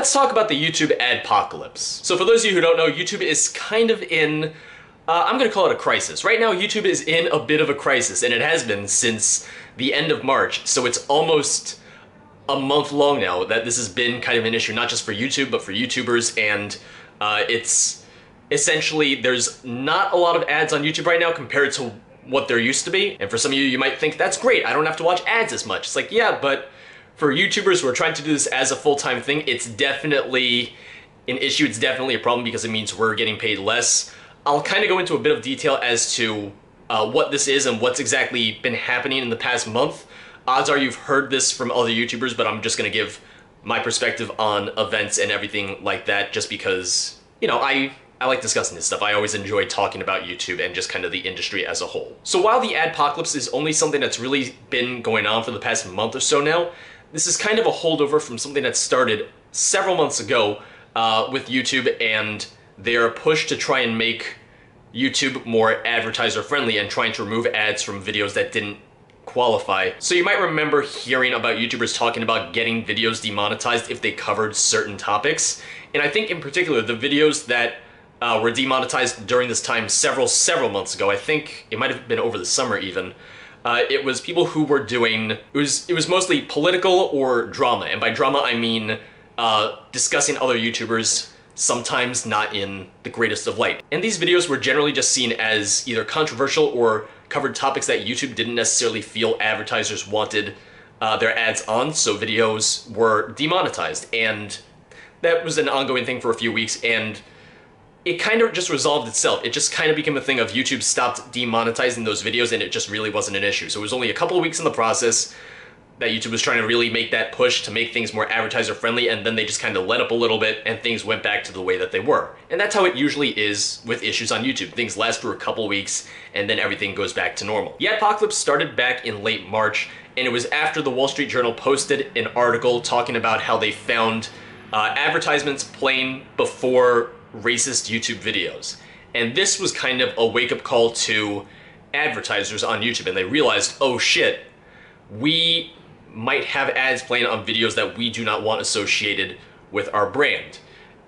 let's talk about the YouTube adpocalypse. So for those of you who don't know, YouTube is kind of in, I'm gonna call it a crisis. Right now, YouTube is in a bit of a crisis, and it has been since the end of March, so it's almost a month long now that this has been kind of an issue, not just for YouTube, but for YouTubers, and it's essentially, there's not a lot of ads on YouTube right now compared to what there used to be, and for some of you, you might think, that's great, I don't have to watch ads as much. It's like, yeah, but for YouTubers who are trying to do this as a full-time thing, it's definitely an issue, it's definitely a problem because it means we're getting paid less. I'll kind of go into a bit of detail as to what this is and what's exactly been happening in the past month. Odds are you've heard this from other YouTubers, but I'm just going to give my perspective on events and everything like that just because, you know, I like discussing this stuff. I always enjoy talking about YouTube and just kind of the industry as a whole. So while the adpocalypse is only something that's really been going on for the past month or so now, this is kind of a holdover from something that started several months ago with YouTube and their push to try and make YouTube more advertiser friendly and trying to remove ads from videos that didn't qualify. So you might remember hearing about YouTubers talking about getting videos demonetized if they covered certain topics. And I think in particular the videos that were demonetized during this time several months ago, I think it might have been over the summer even, it was people who were doing, it was mostly political or drama, and by drama I mean discussing other YouTubers, sometimes not in the greatest of light. And these videos were generally just seen as either controversial or covered topics that YouTube didn't necessarily feel advertisers wanted their ads on, so videos were demonetized. And that was an ongoing thing for a few weeks, and it kind of just resolved itself. It just kind of became a thing of YouTube stopped demonetizing those videos and it just really wasn't an issue. So it was only a couple of weeks in the process that YouTube was trying to really make that push to make things more advertiser friendly, and then they just kind of let up a little bit and things went back to the way that they were. And that's how it usually is with issues on YouTube. Things last for a couple weeks and then everything goes back to normal. The adpocalypse started back in late March, and it was after the Wall Street Journal posted an article talking about how they found advertisements playing before racist YouTube videos. And this was kind of a wake-up call to advertisers on YouTube, and they realized, oh shit, we might have ads playing on videos that we do not want associated with our brand.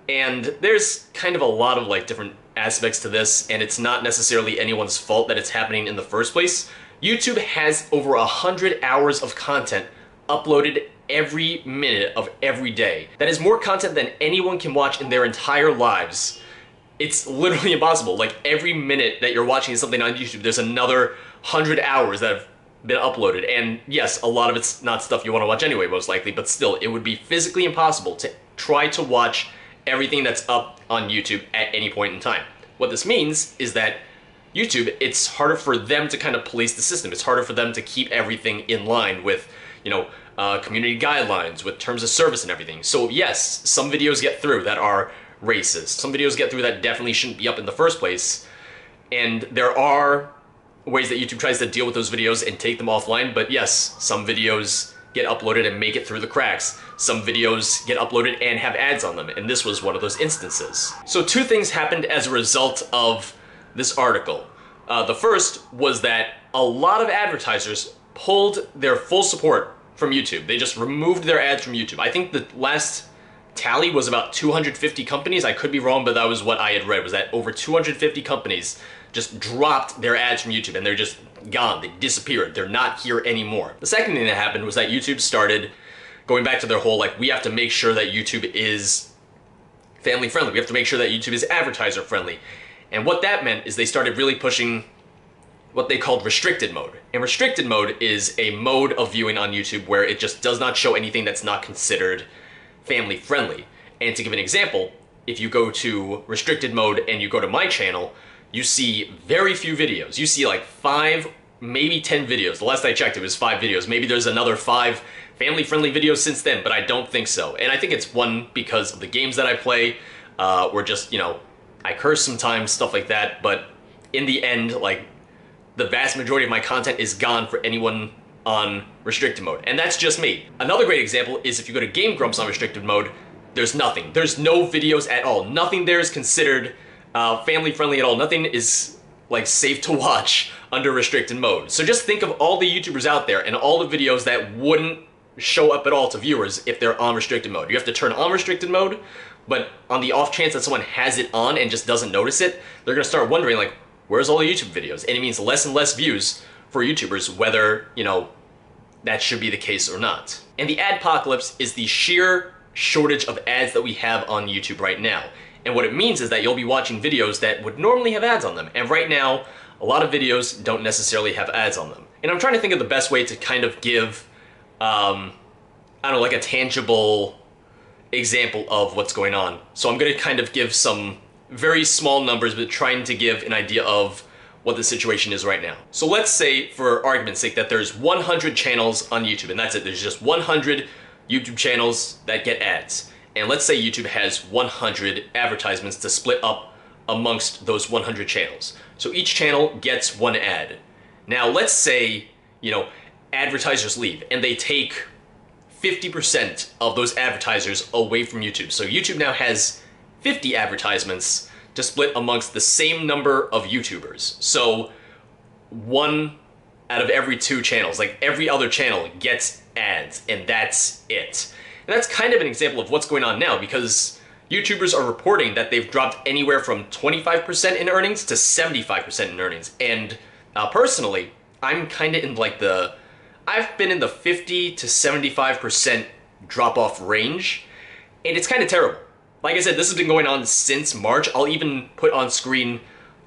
And there's kind of a lot of like different aspects to this, and it's not necessarily anyone's fault that it's happening in the first place. YouTube has over 100 hours of content uploaded every minute of every day. That is more content than anyone can watch in their entire lives. It's literally impossible. Like every minute that you're watching something on YouTube, there's another 100 hours that have been uploaded. And yes, a lot of it's not stuff you want to watch anyway, most likely, but still, it would be physically impossible to try to watch everything that's up on YouTube at any point in time. What this means is that YouTube, it's harder for them to kind of police the system. It's harder for them to keep everything in line with, you know, community guidelines, with terms of service and everything. So yes, some videos get through that are racist. Some videos get through that definitely shouldn't be up in the first place. And there are ways that YouTube tries to deal with those videos and take them offline, but yes, some videos get uploaded and make it through the cracks. Some videos get uploaded and have ads on them, and this was one of those instances. So two things happened as a result of this article. The first was that a lot of advertisers pulled their full support from YouTube. They just removed their ads from YouTube. I think the last tally was about 250 companies. I could be wrong, but that was what I had read, was that over 250 companies just dropped their ads from YouTube and they're just gone. They disappeared. They're not here anymore. The second thing that happened was that YouTube started going back to their whole, like, we have to make sure that YouTube is family friendly. We have to make sure that YouTube is advertiser friendly. And what that meant is they started really pushing what they called restricted mode. And restricted mode is a mode of viewing on YouTube where it just does not show anything that's not considered family friendly. And to give an example, if you go to restricted mode and you go to my channel, you see very few videos. You see like 5, maybe 10 videos. The last I checked, it was 5 videos. Maybe there's another 5 family-friendly videos since then, but I don't think so. And I think it's one because of the games that I play, or just, you know, I curse sometimes, stuff like that, but in the end, like, the vast majority of my content is gone for anyone on restricted mode, and that's just me. Another great example is if you go to Game Grumps on restricted mode, there's nothing. There's no videos at all. Nothing there is considered family friendly at all. Nothing is like safe to watch under restricted mode. So just think of all the YouTubers out there and all the videos that wouldn't show up at all to viewers if they're on restricted mode. You have to turn on restricted mode, but on the off chance that someone has it on and just doesn't notice it, they're gonna start wondering like, where's all the YouTube videos? And it means less and less views for YouTubers, whether, you know, that should be the case or not. And the adpocalypse is the sheer shortage of ads that we have on YouTube right now. And what it means is that you'll be watching videos that would normally have ads on them. And right now, a lot of videos don't necessarily have ads on them. And I'm trying to think of the best way to kind of give, I don't know, like a tangible example of what's going on. So I'm gonna kind of give some very small numbers, but trying to give an idea of what the situation is right now. So let's say, for argument's sake, that there's 100 channels on YouTube, and that's it. There's just 100 YouTube channels that get ads. And let's say YouTube has 100 advertisements to split up amongst those 100 channels. So each channel gets one ad. Now let's say, you know, advertisers leave and they take 50% of those advertisers away from YouTube. So YouTube now has 50 advertisements to split amongst the same number of YouTubers. So 1 out of every 2 channels, like every other channel gets ads, and that's it. And that's kind of an example of what's going on now, because YouTubers are reporting that they've dropped anywhere from 25% in earnings to 75% in earnings. And personally, I'm kind of in like I've been in the 50 to 75% drop-off range, and it's kind of terrible. Like I said, this has been going on since March. I'll even put on screen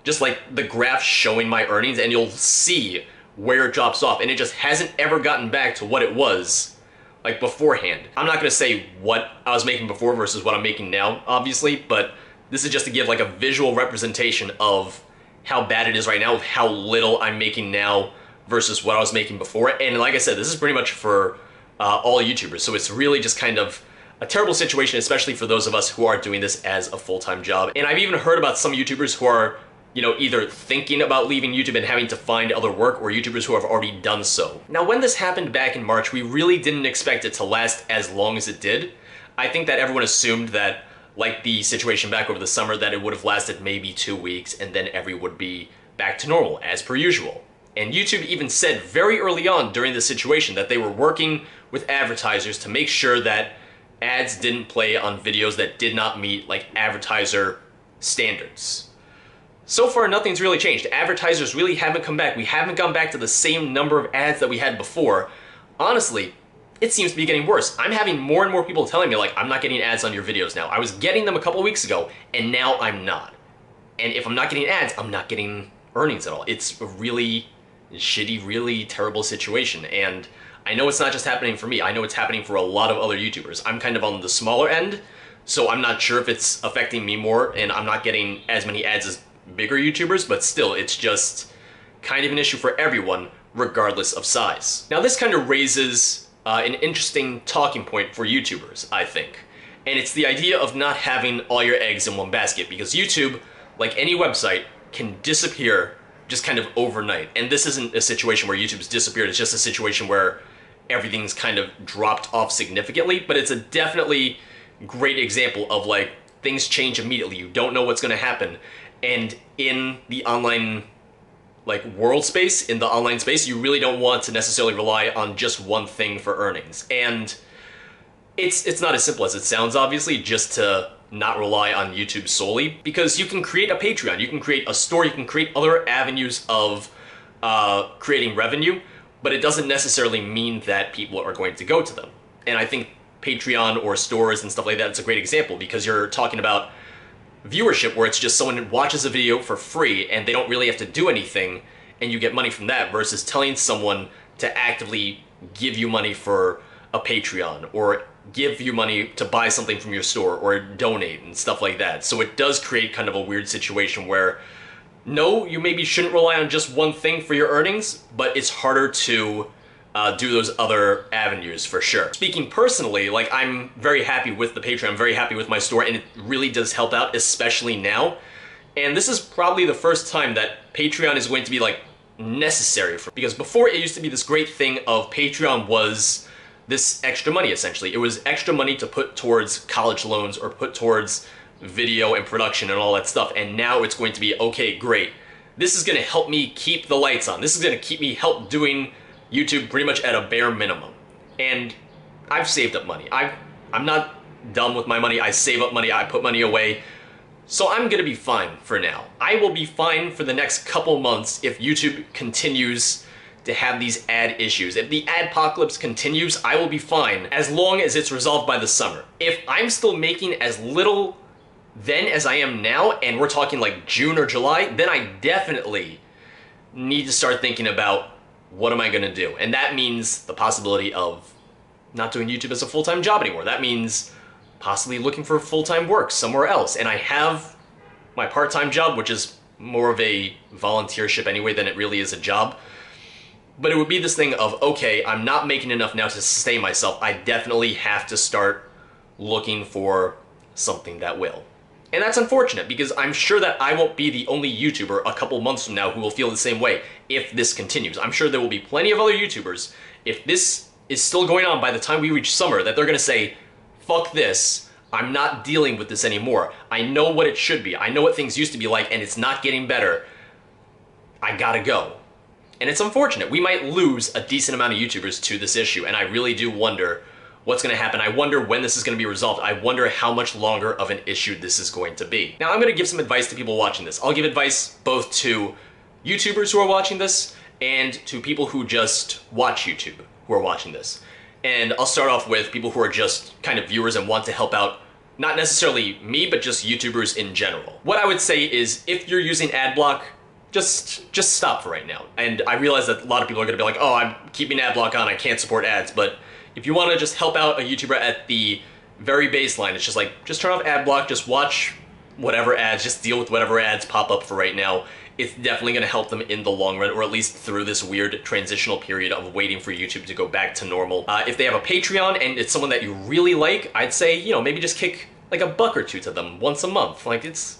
just like the graph showing my earnings, and you'll see where it drops off, and it just hasn't ever gotten back to what it was like beforehand. I'm not gonna say what I was making before versus what I'm making now, obviously, but this is just to give like a visual representation of how bad it is right now, of how little I'm making now versus what I was making before. And like I said, this is pretty much for all YouTubers, so it's really just kind of a terrible situation, especially for those of us who are doing this as a full-time job. And I've even heard about some YouTubers who are, you know, either thinking about leaving YouTube and having to find other work, or YouTubers who have already done so. Now, when this happened back in March, we really didn't expect it to last as long as it did. I think that everyone assumed that, like the situation back over the summer, that it would have lasted maybe 2 weeks and then everyone would be back to normal, as per usual. And YouTube even said very early on during this situation that they were working with advertisers to make sure that ads didn't play on videos that did not meet like advertiser standards. So far, nothing's really changed. Advertisers really haven't come back. We haven't gone back to the same number of ads that we had before. Honestly, it seems to be getting worse. I'm having more and more people telling me like, I'm not getting ads on your videos now. I was getting them a couple weeks ago, and now I'm not. And if I'm not getting ads, I'm not getting earnings at all. It's a really shitty, really terrible situation. And I know it's not just happening for me. I know it's happening for a lot of other YouTubers. I'm kind of on the smaller end, so I'm not sure if it's affecting me more, and I'm not getting as many ads as bigger YouTubers, but still, it's just kind of an issue for everyone, regardless of size. Now, this kind of raises an interesting talking point for YouTubers, I think. And it's the idea of not having all your eggs in one basket, because YouTube, like any website, can disappear just kind of overnight. And this isn't a situation where YouTube's disappeared, it's just a situation where everything's kind of dropped off significantly, but it's a definitely great example of like, things change immediately. You don't know what's gonna happen. And in the online like world space, in the online space, you really don't want to necessarily rely on just one thing for earnings. And it's not as simple as it sounds, obviously, just to not rely on YouTube solely, because you can create a Patreon, you can create a store, you can create other avenues of creating revenue, but it doesn't necessarily mean that people are going to go to them. And I think Patreon or stores and stuff like that, it's a great example, because you're talking about viewership where it's just someone watches a video for free and they don't really have to do anything and you get money from that, versus telling someone to actively give you money for a Patreon or give you money to buy something from your store or donate and stuff like that. So it does create kind of a weird situation where, no, you maybe shouldn't rely on just one thing for your earnings, but it's harder to do those other avenues for sure. Speaking personally, like, I'm very happy with the Patreon, I'm very happy with my store, and it really does help out, especially now. And this is probably the first time that Patreon is going to be like necessary for, because before it used to be this great thing of Patreon was this extra money, essentially. It was extra money to put towards college loans or put towards video and production and all that stuff, and now it's going to be, okay, great, this is going to help me keep the lights on, this is going to keep me help doing YouTube pretty much at a bare minimum. And I've saved up money. I'm not dumb with my money. I save up money, I put money away. So I'm gonna be fine for now. I will be fine for the next couple months if YouTube continues to have these ad issues. If the adpocalypse continues, I will be fine as long as it's resolved by the summer. If I'm still making as little then as I am now, and we're talking like June or July, then I definitely need to start thinking about what am I gonna do? And that means the possibility of not doing YouTube as a full-time job anymore. That means possibly looking for full-time work somewhere else. And I have my part-time job, which is more of a volunteership anyway than it really is a job. But it would be this thing of, okay, I'm not making enough now to sustain myself. I definitely have to start looking for something that will. And that's unfortunate because I'm sure that I won't be the only YouTuber a couple months from now who will feel the same way if this continues. I'm sure there will be plenty of other YouTubers, if this is still going on by the time we reach summer, that they're gonna say, fuck this, I'm not dealing with this anymore. I know what it should be. I know what things used to be like and it's not getting better. I gotta go. And it's unfortunate. We might lose a decent amount of YouTubers to this issue, and I really do wonder what's gonna happen. I wonder when this is gonna be resolved. I wonder how much longer of an issue this is going to be. Now I'm gonna give some advice to people watching this. I'll give advice both to YouTubers who are watching this and to people who just watch YouTube who are watching this. And I'll start off with people who are just kind of viewers and want to help out, not necessarily me, but just YouTubers in general. What I would say is if you're using AdBlock, just stop for right now. And I realize that a lot of people are gonna be like, oh, I'm keeping AdBlock on, I can't support ads, but if you wanna just help out a YouTuber at the very baseline, it's just like, just turn off AdBlock, just watch whatever ads, just deal with whatever ads pop up for right now. It's definitely gonna help them in the long run, or at least through this weird transitional period of waiting for YouTube to go back to normal. If they have a Patreon and it's someone that you really like, I'd say, you know, maybe just kick like $1 or $2 to them once a month. Like it's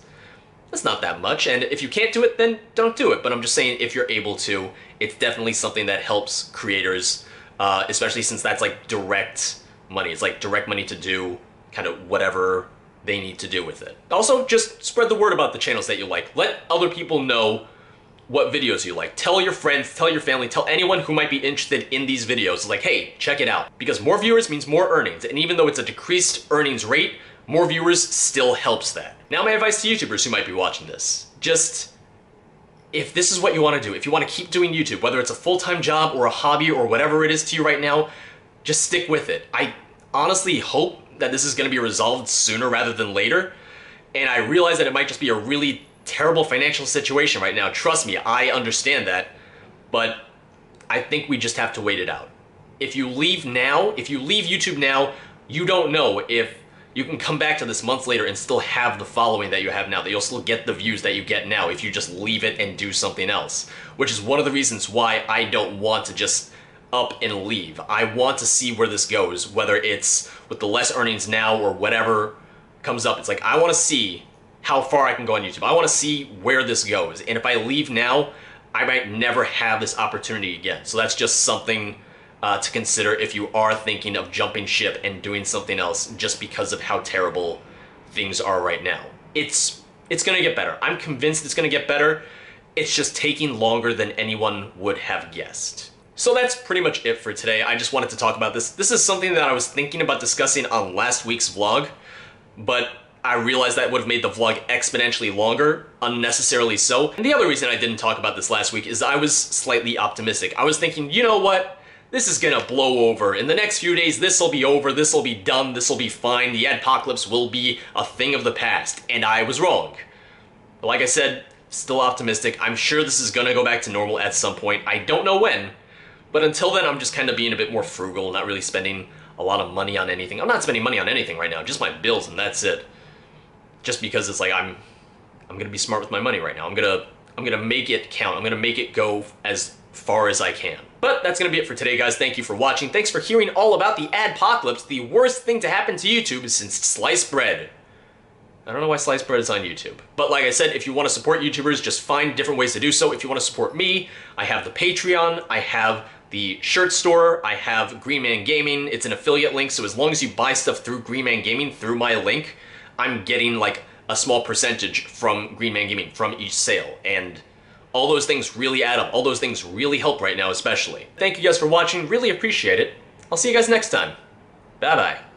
not that much, and if you can't do it, then don't do it. But I'm just saying, if you're able to, it's definitely something that helps creators, especially since that's like direct money. It's like direct money to do kind of whatever they need to do with it. Also, just spread the word about the channels that you like. Let other people know what videos you like. Tell your friends, tell your family, tell anyone who might be interested in these videos, like, hey, check it out. Because more viewers means more earnings, and even though it's a decreased earnings rate, more viewers still helps that. Now my advice to YouTubers who might be watching this, just, if this is what you want to do, if you want to keep doing YouTube, whether it's a full-time job or a hobby or whatever it is to you right now, just stick with it. I honestly hope that this is going to be resolved sooner rather than later, and I realize that it might just be a really terrible financial situation right now. Trust me, I understand that, but I think we just have to wait it out. If you leave now, if you leave YouTube now, you don't know if you can come back to this months later and still have the following that you have now, that you'll still get the views that you get now if you just leave it and do something else. Which is one of the reasons why I don't want to just up and leave. I want to see where this goes, whether it's with the less earnings now or whatever comes up. It's like, I want to see how far I can go on YouTube. I want to see where this goes. And if I leave now, I might never have this opportunity again. So that's just something to consider if you are thinking of jumping ship and doing something else just because of how terrible things are right now. It's gonna get better. I'm convinced it's gonna get better. It's just taking longer than anyone would have guessed. So that's pretty much it for today. I just wanted to talk about this. This is something that I was thinking about discussing on last week's vlog, but I realized that would have made the vlog exponentially longer, unnecessarily so. And the other reason I didn't talk about this last week is I was slightly optimistic. I was thinking, you know what? This is gonna blow over. In the next few days, this'll be over, this'll be done, this'll be fine, the adpocalypse will be a thing of the past. And I was wrong. But like I said, still optimistic. I'm sure this is gonna go back to normal at some point. I don't know when, but until then, I'm just kind of being a bit more frugal, not really spending a lot of money on anything. I'm not spending money on anything right now, just my bills, and that's it. Just because it's like, I'm gonna be smart with my money right now. I'm gonna make it count. I'm gonna make it go as far as I can. But that's gonna be it for today, guys. Thank you for watching. Thanks for hearing all about the adpocalypse, the worst thing to happen to YouTube since sliced bread. I don't know why sliced bread is on YouTube. But like I said, if you want to support YouTubers, just find different ways to do so. If you want to support me, I have the Patreon, I have the shirt store, I have Green Man Gaming. It's an affiliate link, so as long as you buy stuff through Green Man Gaming, through my link, I'm getting like a small percentage from Green Man Gaming, from each sale. And all those things really add up. All those things really help right now, especially. Thank you guys for watching. Really appreciate it. I'll see you guys next time. Bye-bye.